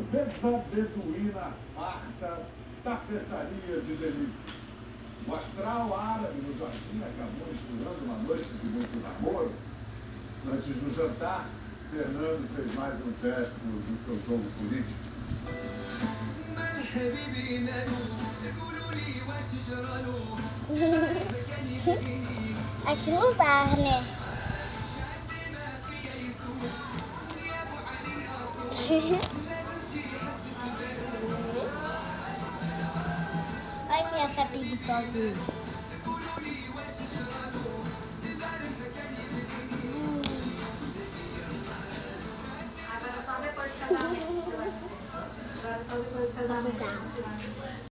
Surpresa beduína, Marta, tapeçaria de delícia. O astral árabe no jardim acabou misturando uma noite de muito namoro. Antes do jantar, Fernando fez mais um teste do seu jogo político. Aqui no bar, né? Olha aqui essa pig sozinha. Agora só depois de casar. Agora só depois de casar.